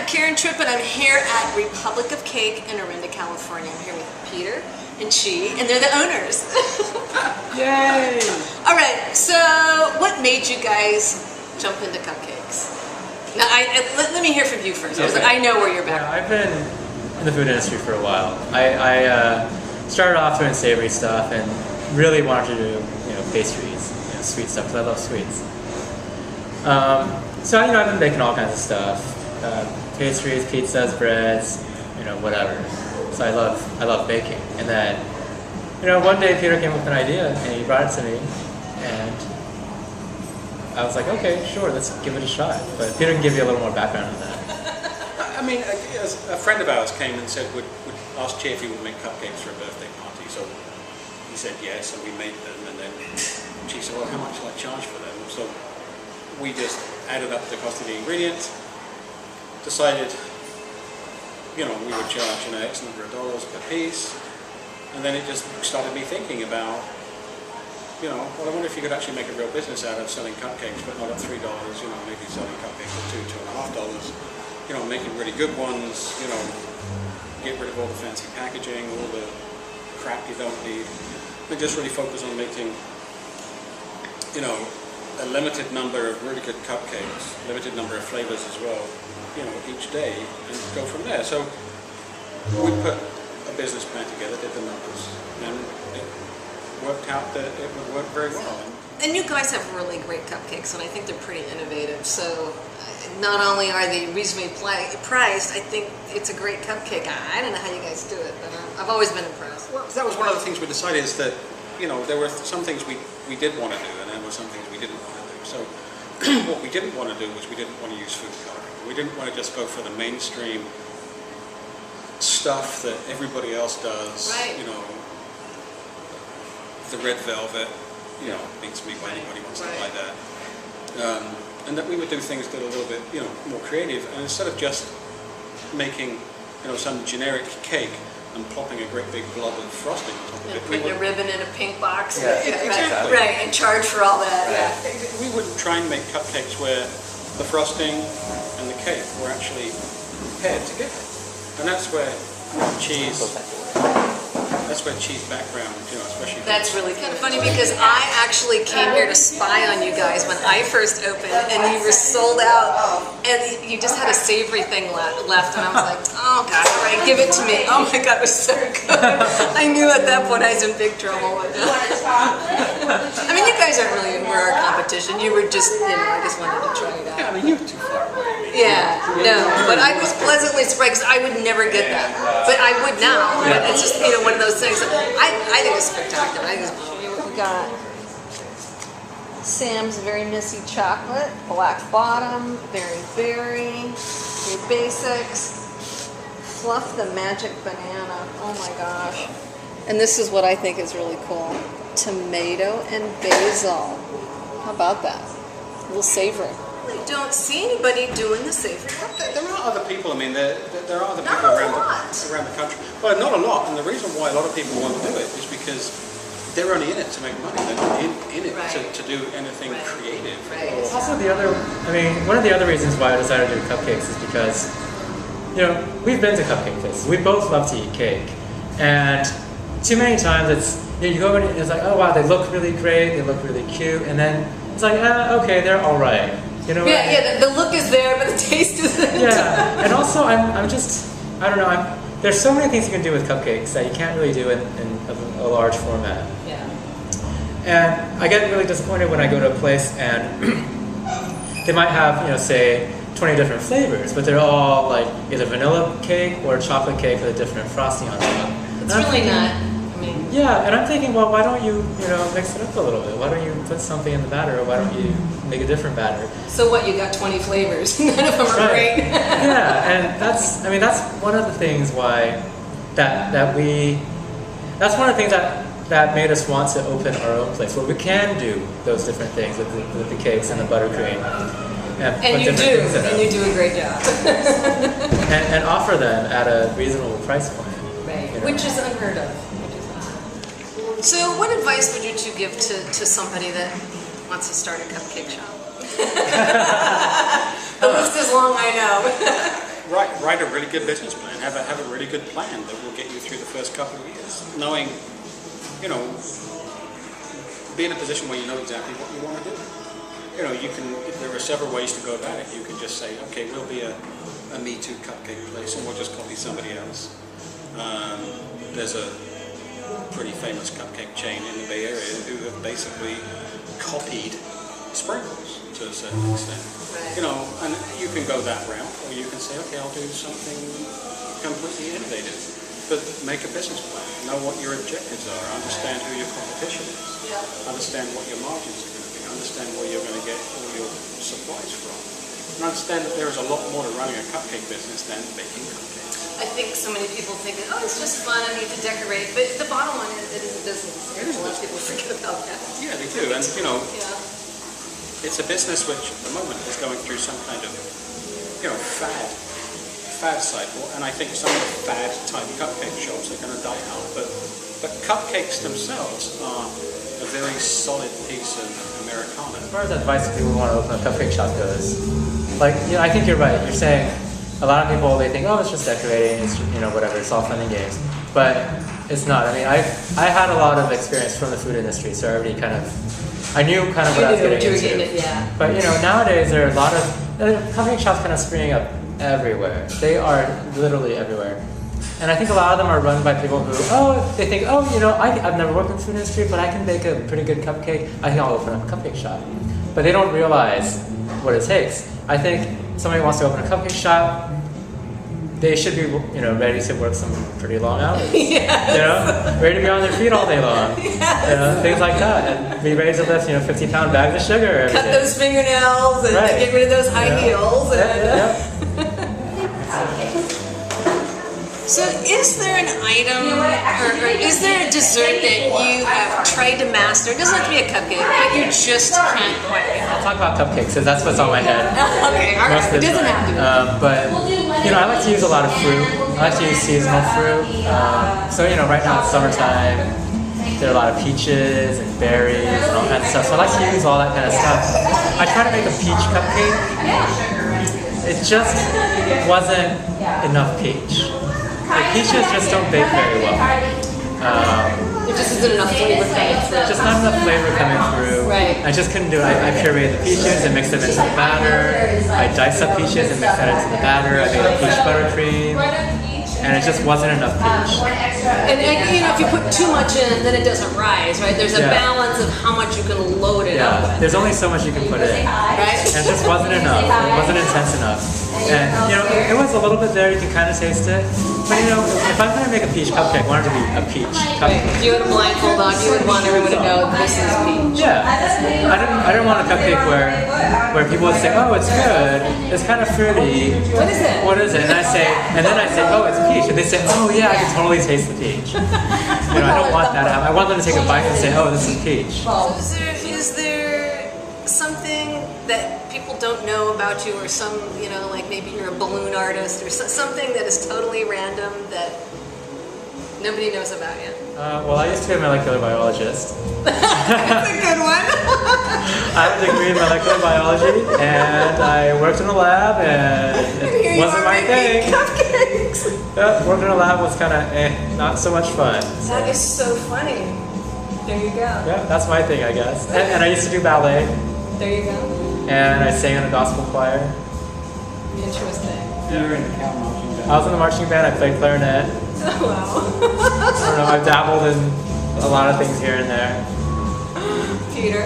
Karen Tripp, and I'm here at Republic of Cake in Orinda, California. I'm here with Peter and Chi, and they're the owners. Yay! All right, so what made you guys jump into cupcakes? Now, let me hear from you first, because Okay. I know where you're back. Yeah, I've been in the food industry for a while. I started off doing savory stuff and really wanted to do pastries, sweet stuff, because I love sweets. So I've been making all kinds of stuff, pastries, pizzas, breads, whatever. So I love baking. And then, one day Peter came up with an idea and he brought it to me, and I was like, okay, sure, let's give it a shot. But Peter can give you a little more background on that. I mean, a friend of ours came and said, would ask Chi if he would make cupcakes for a birthday party. So he said yes, and we made them. And then Chi said, well, how much shall I charge for them? So we just added up the cost of the ingredients, decided, we would charge X number of dollars per piece. And then it just started me thinking about, well, I wonder if you could actually make a real business out of selling cupcakes, but not at $3, maybe selling cupcakes at $2.50, making really good ones, get rid of all the fancy packaging, all the crap you don't need, and just really focus on making, a limited number of really good cupcakes, limited number of flavors as well, each day, and go from there. So we put a business plan together, did the numbers, and it worked out that it would work very well. And you guys have really great cupcakes, and I think they're pretty innovative. So not only are they reasonably priced, I think it's a great cupcake. I don't know how you guys do it, but I've always been impressed. Well, that was one of the things we decided, is that, there were some things we did want to do, and there were some things we didn't want to do. So what we didn't want to do was we didn't want to use food coloring. We didn't want to just go for the mainstream stuff that everybody else does. Right. The red velvet, beats me why anybody wants to buy that. And that we would do things that are a little bit, more creative. And instead of just making, some generic cake and plopping a great big blob of frosting on top of it, Putting a ribbon in a pink box. Yeah, exactly. Right, and charge for all that. Yeah. We would try and make cupcakes where the frosting and the cake were actually paired together. And that's where cheese background, especially. That's really kind of funny, because I actually came here to spy on you guys when I first opened, and you were sold out, and you just had a savory thing left, and I was like, oh god, all right, give it to me. Oh my god, it was so good. I knew at that point I was in big trouble. I mean, you guys aren't really were our competition. You were just, I just wanted to try it out. Yeah, I mean, you're too far away. Yeah, no, but I was pleasantly surprised, because I would never get that, but I would now. But it's just, one of those things. I think it's spectacular. I think it's brilliant. We got Sam's Very Missy Chocolate, black bottom, very berry, your basics, Fluff the Magic Banana. Oh my gosh! And this is what I think is really cool: tomato and basil. How about that? A little savory. I don't see anybody doing the savory cupcake. There are other people. I mean, there are other people around the country. Well, not a lot. And the reason why a lot of people want to do it is because they're only in it to make money. They're not in it to do anything creative. Right. Also, one of the other reasons why I decided to do cupcakes is because, we've been to cupcake places. We both love to eat cake, and too many times it's you go in and it's like, oh wow, they look really great, they look really cute, and then it's like, okay, they're all right. The look is there, but the taste isn't. Yeah, and also I don't know, there's so many things you can do with cupcakes that you can't really do in a large format. Yeah. And I get really disappointed when I go to a place and they might have, say, 20 different flavors, but they're all like either vanilla cake or chocolate cake with a different frosting on top. It's really not. Yeah, and I'm thinking, well, why don't you, mix it up a little bit? Why don't you put something in the batter, or why don't you make a different batter? So what, you got 20 flavors, none of them are great. Yeah, and that's one of the things why that's one of the things that made us want to open our own place, where we can do those different things with the cakes and the buttercream. And you do a great job. and offer them at a reasonable price point. Right, which is unheard of. So what advice would you two give to somebody that wants to start a cupcake shop? The list is long, I know. Right write a really good business plan, have a really good plan that will get you through the first couple of years, knowing, you know, be in a position where you know exactly what you want to do. You know, there are several ways to go about it. You can just say, okay, we'll be a Me Too cupcake place and we'll just copy somebody else. There's a pretty famous cupcake chain in the Bay Area who have basically copied Sprinkles to a certain extent. Right. You know, and you can go that route, or you can say, okay, I'll do something completely innovative. But make a business plan. Know what your objectives are. Understand who your competition is. Yeah. Understand what your margins are going to be. Understand where you're going to get all your supplies from. And understand that there is a lot more to running a cupcake business than baking cupcakes. I think so many people think that, oh, it's just fun, I need to decorate. But the bottom line is it is a business. It is a A lot of people forget about that. Yeah, they do. And, you know, Yeah. it's a business which at the moment is going through some kind of, you know, fad cycle. And I think some of the fad type cupcake shops are going to die out. But cupcakes themselves are a very solid piece of Americana. As far as advice to people who want to open a cupcake shop goes, like, you know, I think you're right. You're saying a lot of people, they think, oh, it's just decorating, it's, you know, whatever, it's all fun and games. But it's not. I mean, I had a lot of experience from the food industry, so I already I knew kind of what I was getting into. Yeah. But, you know, nowadays there are a lot of cupcake shops kind of springing up everywhere. They are literally everywhere. And I think a lot of them are run by people who, they think, you know, I've never worked in the food industry, but I can bake a pretty good cupcake. I think I'll open up a cupcake shop. But they don't realize what it takes. I think somebody wants to open a cupcake shop, they should be, you know, ready to work some pretty long hours. Yes. You know, ready to be on their feet all day long. Yes. You know, things like that. And be ready to lift, you know, 50-pound bags of sugar every Cut day. those fingernails and Right. get rid of those high heels. And, Yep. So is there an item or is there a dessert that you have tried to master? It doesn't have to be a cupcake, but you just can't quite. I'll talk about cupcakes because that's what's on my head. Okay, all right. Most of It the doesn't time. have to be. But, you know, I like to use a lot of fruit. I like to use seasonal fruit. So, you know, right now it's summertime. There are a lot of peaches and berries and all kinds of stuff. So I like to use all that kind of stuff. I try to make a peach cupcake. It just wasn't enough peach. The peaches just don't bake very well. It just isn't enough flavor coming through. Just not enough flavor coming through. Right. I just couldn't do it. I pureed the peaches and mixed them into the batter. I diced up peaches and mixed that into the batter. I made a peach buttercream. And it just wasn't enough peach. And you know, if you put too much in, then it doesn't rise, right? There's a Yeah. balance of how much you can load it up with, There's only so much you can put in. right? And it just wasn't enough. It wasn't intense enough. And, you know, it was a little bit there. You can kind of taste it. But, you know, if I'm going to make a peach cupcake, I want it to be a peach cupcake. If you had a blindfold on, you would want everyone to know this is peach. Yeah, I didn't want a cupcake where people would say, oh, it's good, it's kind of fruity. What is it? What is it? And then I say, oh, it's peach, and they say, oh yeah, I can totally taste the peach. You know, I don't want that to happen. I want them to take a bite and say, oh, this is peach. Is there something that people don't know about you, or some, you know, like maybe you're a balloon artist, or something that is totally random that nobody knows about you? Well, I used to be a molecular biologist. That's a good one. I have a degree in molecular biology, and I worked in a lab, and Here it you wasn't are my making thing. cupcakes. Working in a lab was kind of not so much fun. That is so funny. There you go. Yeah, that's my thing, I guess. And I used to do ballet, There you go. and I sang in a gospel choir. Interesting. You were in the cow marching band. I was in the marching band, I played clarinet. Oh, wow. I don't know, I've dabbled in a lot of things here and there. Peter.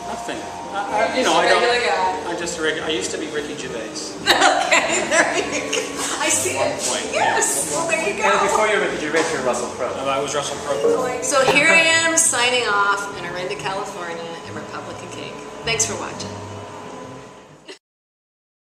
Nothing. You're just a regular guy. I'm just a regular. I used to be Ricky Gervais. Okay, there you go. I see it. point, Yes. Well, there you And go. before you were Ricky Gervais, you were Russell Crowe. I was Russell Crowe. So here I am signing off in Orinda, California at Republican Cake. Thanks for watching.